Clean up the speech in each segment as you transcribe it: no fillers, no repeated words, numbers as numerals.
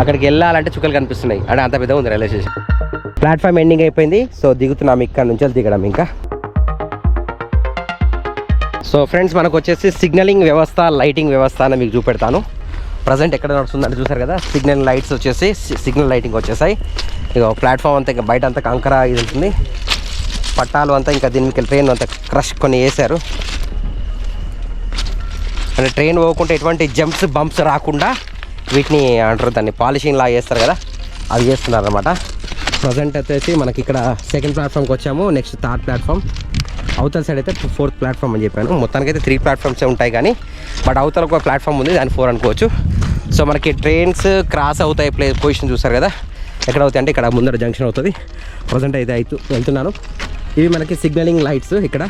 అక్కడికి వెళ్ళాలంటే చుక్కలు కనిపిస్తున్నాయి. అంటే అంత పెద్దగా ఉంది రైల్వే స్టేషన్. ప్లాట్ఫామ్ ఎండింగ్ అయిపోయింది. సో దిగుతున్నాం, ఇక్కడ నుంచి దిగడం ఇంకా. సో ఫ్రెండ్స్, మనకు వచ్చేసి సిగ్నలింగ్ వ్యవస్థ, లైటింగ్ వ్యవస్థ అని మీకు చూపెడతాను. ప్రజెంట్ ఎక్కడ నడుస్తుందంటే చూసారు కదా, సిగ్నల్ లైట్స్ వచ్చేసి సిగ్నల్ లైటింగ్ వచ్చేసాయి. ఇక ప్లాట్ఫామ్ అంతా ఇంకా బయట అంతా కంకర ఇది ఉంటుంది, పట్టాలు అంతా ఇంకా దీనికి ట్రైన్ అంతా క్రష్ కొన్ని వేశారు. అంటే ట్రైన్ పోకుంటే ఎటువంటి జంప్స్ బంప్స్ రాకుండా వీటిని అంటారు, దాన్ని పాలిషింగ్ లా చేస్తారు కదా, అది చేస్తున్నారు అనమాట. ప్రజెంట్ వచ్చేసి మనకి ఇక్కడ సెకండ్ ప్లాట్ఫామ్కి వచ్చాము. Next third platform. అవతల సైడ్ అయితే ఫోర్త్ ప్లాట్ఫామ్ అని చెప్పాను. మొత్తానికి అయితే 3 ప్లాట్ఫామ్సే ఉంటాయి కానీ, బట్ అవతల ఒక ప్లాట్ఫామ్ ఉంది, దాన్ని 4 అనుకోవచ్చు. సో మనకి ట్రైన్స్ క్రాస్ అవుతాయి పొజిషన్ చూస్తారు కదా, ఎక్కడ అవుతాయి అంటే ఇక్కడ ముందర జంక్షన్ అవుతుంది. ప్రజెంట్ అయితే వెళ్తున్నాను. ఇవి మనకి సిగ్నలింగ్ లైట్స్. ఇక్కడ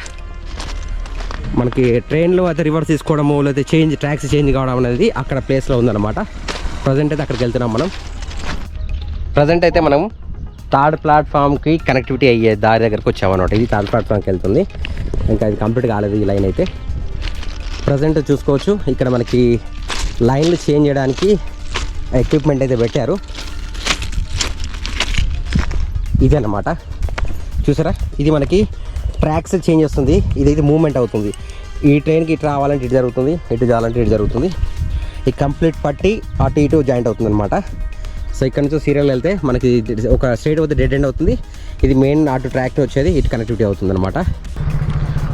మనకి ట్రైన్లో అయితే రివర్స్ తీసుకోవడము లేకపోతే ట్రాక్స్ చేంజ్ కావడం అనేది అక్కడ ప్లేస్లో ఉందన్నమాట. ప్రజెంట్ అయితే అక్కడికి వెళ్తున్నాం మనం. ప్రజెంట్ అయితే మనం థర్డ్ ప్లాట్ఫామ్కి కనెక్టివిటీ అయ్యే దారి దగ్గరకు వచ్చామన్నమాట. ఇది థర్డ్ ప్లాట్ఫామ్కి వెళ్తుంది, ఇంకా ఇది కంప్లీట్ కాలేదు ఈ లైన్ అయితే. ప్రజెంట్ చూసుకోవచ్చు ఇక్కడ మనకి లైన్లు చేంజ్ చేయడానికి ఎక్విప్మెంట్ అయితే పెట్టారు. ఇది అన్నమాట, చూసారా, ఇది మనకి ట్రాక్స్ చేంజ్ చేస్తుంది. ఇదైతే మూవ్మెంట్ అవుతుంది. ఈ ట్రైన్కి ఇటు రావాలంటే ఇటు జరుగుతుంది, ఇటు చేయాలంటే ఇటు జరుగుతుంది. ఈ కంప్లీట్ పట్టి అటు ఇటు జాయింట్ అవుతుంది అనమాట. సో ఇక్కడ నుంచి సీరియల్ వెళ్తే మనకి ఒక స్ట్రైట్ పోతే డెడ్ ఎండ్ అవుతుంది. ఇది మెయిన్ అటు ట్రాక్ వచ్చేది, ఇటు కనెక్టివిటీ అవుతుంది అనమాట.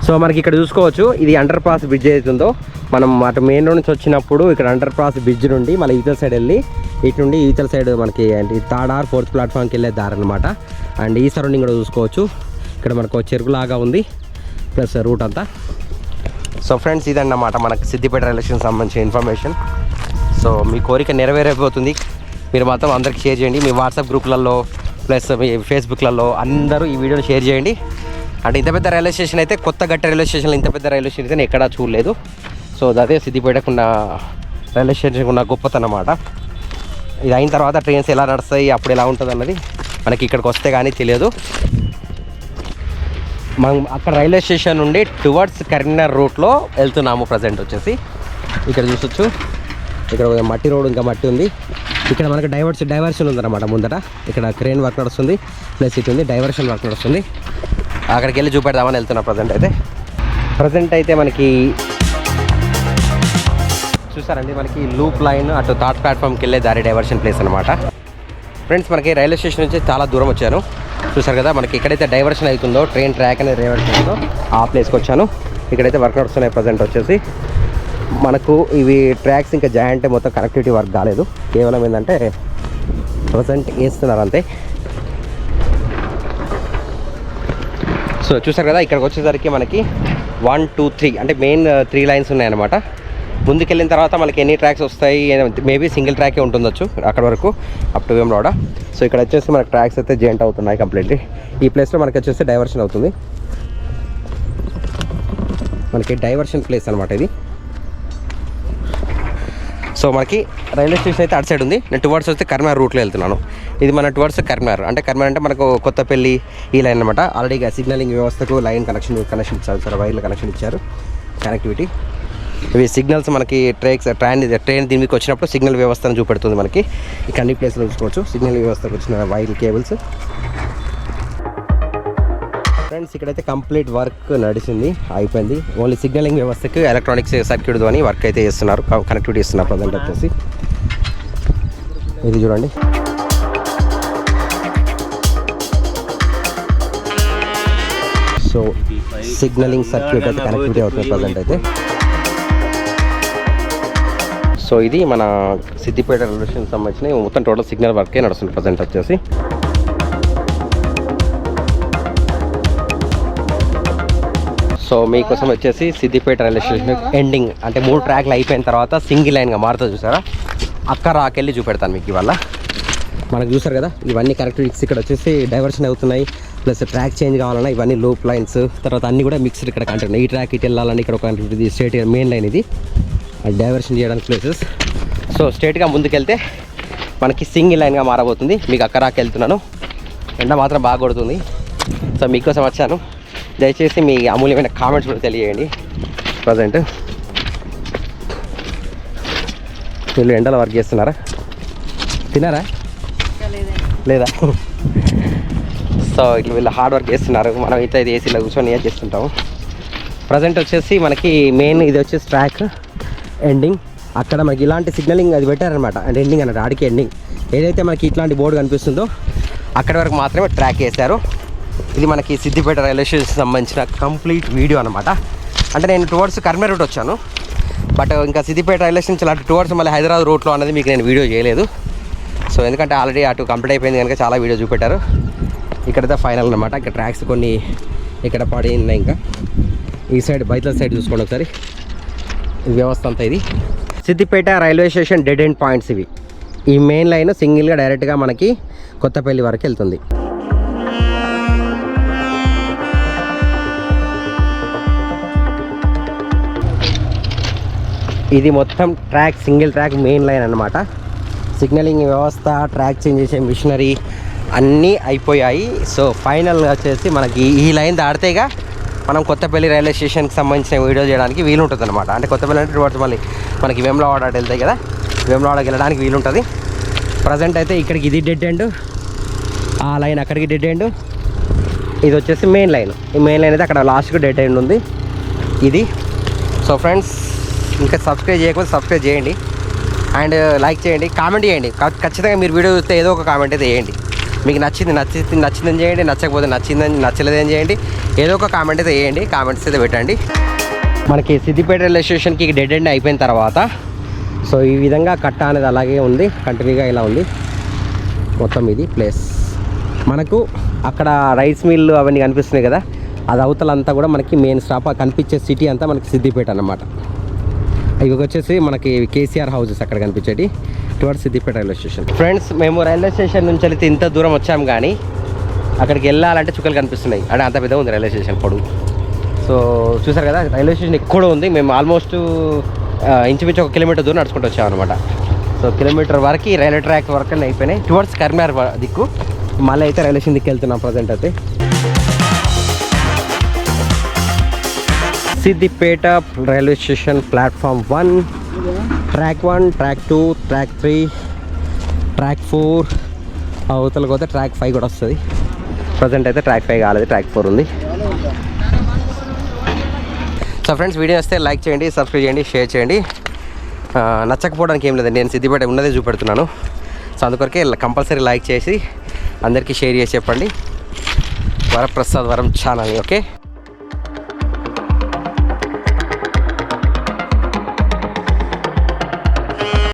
సో మనకి ఇక్కడ చూసుకోవచ్చు, ఇది అండర్ పాస్ బ్రిడ్జ్ అవుతుందో, మనం అటు మెయిన్ రోడ్ నుంచి వచ్చినప్పుడు ఇక్కడ అండర్ పాస్ బ్రిడ్జ్ నుండి మళ్ళీ ఈతల సైడ్ వెళ్ళి ఇటు నుండి ఈతల సైడ్ మనకి థర్డ్ ఆర్ ఫోర్త్ ప్లాట్ఫామ్కి వెళ్ళే దారి అనమాట. అండ్ ఈ సరౌండింగ్ కూడా చూసుకోవచ్చు, ఇక్కడ మనకు చెరుకులాగా ఉంది ప్లస్ రూట్ అంతా. సో ఫ్రెండ్స్, ఇదన్నమాట మనకు సిద్దిపేట రైల్వే స్టేషన్ సంబంధించిన ఇన్ఫర్మేషన్. సో మీ కోరిక నెరవేరైపోతుంది. మీరు మాత్రం అందరికి షేర్ చేయండి, మీ వాట్సాప్ గ్రూప్లలో ప్లస్ మీ ఫేస్బుక్లలో అందరూ ఈ వీడియోని షేర్ చేయండి. అంటే ఇంత పెద్ద రైల్వే స్టేషన్ అయితే, కొత్త గట్ట రైల్వే స్టేషన్లో ఇంత పెద్ద రైల్వే స్టేషన్ అయితే నేను ఎక్కడా చూడలేదు. సో అదే సిద్దిపేటకున్న రైల్వే స్టేషన్కి ఉన్న గొప్పతనం అన్నమాట. ఇది అయిన తర్వాత ట్రైన్స్ ఎలా నడుస్తాయి, అప్పుడు ఎలా ఉంటుంది అన్నది మనకి ఇక్కడికి వస్తే కానీ తెలియదు. మనం అక్కడ రైల్వే స్టేషన్ నుండి టువర్డ్స్ కరీంనగర్ రూట్లో వెళ్తున్నాము. ప్రజెంట్ వచ్చేసి ఇక్కడ చూసొచ్చు, ఇక్కడ మట్టి రోడ్, ఇంకా మట్టి ఉంది. ఇక్కడ మనకు డైవర్షన్ ఉందన్నమాట ముందట. ఇక్కడ క్రేన్ వర్క్ నడుస్తుంది, ప్లస్ ఇటు ఉంది డైవర్షన్ వర్క్ నడుస్తుంది. అక్కడికి వెళ్ళి చూపెడదామని వెళ్తున్నా. ప్రజెంట్ అయితే మనకి చూసారండి, మనకి లూప్ లైన్ అటు థర్డ్ ప్లాట్ఫామ్కి వెళ్ళే దారి డైవర్షన్ ప్లేస్ అనమాట. ఫ్రెండ్స్, మనకి రైల్వే స్టేషన్ నుంచి చాలా దూరం వచ్చాను. చూసారు కదా, మనకి ఎక్కడైతే డైవర్షన్ అవుతుందో, ట్రైన్ ట్రాక్ అనేది డైవర్షన్ అవుతుందో ఆ ప్లేస్కి వచ్చాను. ఇక్కడైతే వర్క్ నడుస్తున్నాయి. ప్రజెంట్ వచ్చేసి మనకు ఇవి ట్రాక్స్ ఇంకా జాయింట్ మొత్తం కనెక్టివిటీ వర్క్ కాలేదు, కేవలం ఏంటంటే ప్రజెంట్ వేస్తున్నారు అంతే. సో చూసారు కదా, ఇక్కడికి వచ్చేసరికి మనకి 1, 2, 3 అంటే మెయిన్ 3 లైన్స్ ఉన్నాయన్నమాట. ముందుకెళ్ళిన తర్వాత మనకి ఎన్ని ట్రాక్స్ వస్తాయి, మేబీ సింగిల్ ట్రాకే ఉంటుండొచ్చు అక్కడ వరకు అప్ టు వేమరాడ. సో ఇక్కడ వచ్చేసి మనకి ట్రాక్స్ అయితే జాయింట్ అవుతున్నాయి కంప్లీట్లీ. ఈ ప్లేస్లో మనకి వచ్చేసి డైవర్షన్ అవుతుంది. మనకి డైవర్షన్ ప్లేస్ అనమాట ఇది. సో మనకి రైల్వే స్టేషన్ అయితే అటు సైడ్ ఉంది. నేను టువర్డ్స్ వస్తే కరీంనగర్ రూట్లో వెళ్తున్నాను. ఇది మన టువర్డ్స్ కరీంనగర్ అంటే మనకు కొత్తపల్లి ఈ లైన్ అనమాట. ఆల్రెడీ సిగ్నలింగ్ వ్యవస్థకు లైన్ కనెక్షన్ ఇచ్చారు సార్, వైర్ల కనెక్షన్ ఇచ్చారు, కనెక్టివిటీ. ఇవి సిగ్నల్స్ మనకి ట్రైన్ దీని మీదకి వచ్చినప్పుడు సిగ్నల్ వ్యవస్థను చూపెడుతుంది మనకి. ఇక్కడ అన్ని ప్లేస్లో చూసుకోవచ్చు సిగ్నల్ వ్యవస్థకు వచ్చిన వైర్ కేబుల్స్. ఫ్రెండ్స్, ఇక్కడైతే కంప్లీట్ వర్క్ నడిచింది, అయిపోయింది. ఓన్లీ సిగ్నలింగ్ వ్యవస్థకి ఎలక్ట్రానిక్స్ సర్క్యూట్ అని వర్క్ అయితే చేస్తున్నారు, కనెక్టివిటీ ఇస్తున్నారు. ప్రజెంట్ వచ్చేసి ఇది చూడండి. సో సిగ్నలింగ్ సర్క్యూట్ అయితే కనెక్టివిటీ అవుతుంది ప్రజెంట్ అయితే. సో ఇది మన సిద్దిపేట రైల్వే స్టేషన్ సంబంధించిన మొత్తం టోటల్ సిగ్నల్ వర్కే నడుస్తుంది ప్రజెంట్ వచ్చేసి. సో మీకోసం వచ్చేసి సిద్దిపేట రైల్వే స్టేషన్ ఎండింగ్ అంటే 3 ట్రాక్లు అయిపోయిన తర్వాత సింగిల్ లైన్గా మారుతుంది చూసారా, అక్కడ రాకెళ్ళి చూపెడతాను మీకు ఇవాళ. మనకు చూసారు కదా, ఇవన్నీ కనెక్టివిటీస్ ఇక్కడ వచ్చేసి డైవర్షన్ అవుతున్నాయి, ప్లస్ ట్రాక్ చేంజ్ కావాలన్నా ఇవన్నీ లూప్ లైన్స్, తర్వాత అన్నీ కూడా మిక్స్డ్ ఇక్కడ కంటున్నాయి. ఈ ట్రాక్ ఇటు వెళ్ళాలని ఇక్కడ ఒక కనెక్టివిటీ స్ట్రేట్ మెయిన్ లైన్ ఇది, అది డైవర్షన్ చేయడానికి ప్లేసెస్. సో స్ట్రేట్గా ముందుకెళ్తే మనకి సింగిల్ లైన్గా మారబోతుంది. మీకు అక్కడ వెళ్తున్నాను, ఎండ మాత్రం బాగా కొడుతుంది. సో మీకోసం వచ్చాను, దయచేసి మీ అమూల్యమైన కామెంట్స్ కూడా తెలియజేయండి. ప్రజెంట్ వీళ్ళు ఎండలో వర్క్ చేస్తున్నారా? తిన్నారా? లేదా? సో ఇట్లా వీళ్ళు హార్డ్ వర్క్ చేస్తున్నారు. మనం అయితే ఇది ఏసీలో కూర్చొని చేస్తుంటాము. ప్రజెంట్ వచ్చేసి మనకి మెయిన్ ఇది వచ్చేసి ట్రాక్ ఎండింగ్. అక్కడ మనకి ఇలాంటి సిగ్నలింగ్ అది పెట్టారనమాట. అంటే ఎండింగ్ అన్నట్టు ఆడికి ఎండింగ్. ఏదైతే మనకి ఇట్లాంటి బోర్డు కనిపిస్తుందో అక్కడి వరకు మాత్రమే ట్రాక్ వేశారు. ఇది మనకి సిద్దిపేట రైల్వే స్టేషన్కి సంబంధించిన కంప్లీట్ వీడియో అనమాట. అంటే నేను టువర్డ్స్ కర్మే రూట్ వచ్చాను, బట్ ఇంకా సిద్దిపేట రైల్వే స్టేషన్ అటు టువర్డ్స్ మళ్ళీ హైదరాబాద్ రూట్లో అనేది మీకు నేను వీడియో చేయలేదు. సో ఎందుకంటే ఆల్రెడీ అటు కంప్లీట్ అయిపోయింది కనుక చాలా వీడియో చూపెట్టారు. ఇక్కడైతే ఫైనల్ అనమాట. ఇక్కడ ట్రాక్స్ కొన్ని ఇక్కడ పడి ఉన్నాయి. ఇంకా ఈ సైడ్ బయట సైడ్ చూసుకోండి ఒకసారి. ఈ వ్యవస్థ అంతా ఇది Siddipet railway station dead end points ఇవి. ఈ మెయిన్ లైన్ సింగిల్గా డైరెక్ట్గా మనకి కొత్తపల్లి వరకు వెళ్తుంది. ఇది మొత్తం track single track main line అనమాట. సిగ్నలింగ్ వ్యవస్థ, ట్రాక్ చేంజ్ చేసే మిషనరీ అన్నీ అయిపోయాయి. సో ఫైనల్గా వచ్చేసి మనకి ఈ లైన్ దాడితేగా మనం కొత్తపల్లి రైల్వే స్టేషన్కి సంబంధించిన వీడియో చేయడానికి వీలు ఉంటుంది అనమాట. అంటే కొత్తపల్లి అంటే టువర్డ్స్ మళ్ళీ మనకి వేములవాడ అటు వెళ్తాయి కదా, వేములవాడకి వెళ్ళడానికి వీలు ఉంటుంది. ప్రజెంట్ అయితే ఇక్కడికి ఇది డెడ్ ఎండ్, ఆ లైన్ అక్కడికి డెడ్ ఎండ్, ఇది వచ్చేసి మెయిన్ లైన్. ఈ మెయిన్ లైన్ అయితే అక్కడ లాస్ట్కి డెడ్ ఎండ్ ఉంది ఇది. సో ఫ్రెండ్స్, ఇంకా సబ్స్క్రైబ్ చేయకపోతే సబ్స్క్రైబ్ చేయండి అండ్ లైక్ చేయండి, కామెంట్ చేయండి. ఖచ్చితంగా మీరు వీడియో చూస్తే ఏదో ఒక కామెంట్ అయితే చేయండి. మీకు నచ్చిందని చేయండి, నచ్చకపోతే నచ్చలేదని చేయండి. ఏదో ఒక కామెంట్ అయితే వేయండి, కామెంట్స్ అయితే పెట్టండి. మనకి సిద్దిపేట రైల్వే స్టేషన్కి డెడ్ ఎండ్ అయిపోయిన తర్వాత సో ఈ విధంగా కట్ట అనేది అలాగే ఉంది, కంటిన్యూగా ఇలా ఉంది మొత్తం ఇది ప్లేస్. మనకు అక్కడ రైస్ మిల్లు అవన్నీ కనిపిస్తున్నాయి కదా, అది అవతలంతా కూడా మనకి మెయిన్ స్టాప్. కనిపించే సిటీ అంతా మనకి సిద్దిపేట అన్నమాట. ఇవి వచ్చేసి మనకి కేసీఆర్ హౌసెస్ అక్కడ కనిపించేది towards Siddipet railway station. Friends, మేము రైల్వే స్టేషన్ నుంచి వెళ్తే ఇంత దూరం వచ్చాము, కానీ అక్కడికి వెళ్ళాలంటే చుక్కలు కనిపిస్తున్నాయి. అంటే అంత పెద్ద ఉంది రైల్వే స్టేషన్ పొడుగు. సో చూసారు కదా, రైల్వే స్టేషన్ ఎక్కువ ఉంది. మేము ఆల్మోస్ట్ ఇంచుమించు 1 కిలోమీటర్ దూరం నడుచుకుంటూ వచ్చామన్నమాట. సో కిలోమీటర్ వరకు రైల్వే ట్రాక్ వరకు అయిపోయినాయి. టువర్డ్స్ కర్మార్ దిక్కు మళ్ళీ అయితే రైల్వే స్టేషన్ దిక్కు వెళ్తున్నాం ప్రజెంట్ అయితే. Siddipet railway station platform 1, track 1, track 2, track 3, track 4, అవతలకు పోతే ట్రాక్ 5 కూడా వస్తుంది. ప్రజెంట్ అయితే ట్రాక్ 5 కాలేదు, ట్రాక్ 4 ఉంది. సో ఫ్రెండ్స్, వీడియో వస్తే లైక్ చేయండి, సబ్స్క్రైబ్ చేయండి, షేర్ చేయండి. నచ్చకపోవడానికి ఏం లేదండి, నేను సిద్దిపేట ఉన్నదే చూపెడుతున్నాను. సో అందుకొరకే కంపల్సరీ లైక్ చేసి అందరికీ షేర్ చేసి చెప్పండి. వరప్రసాద్ వరం ఛానల్. ఓకే.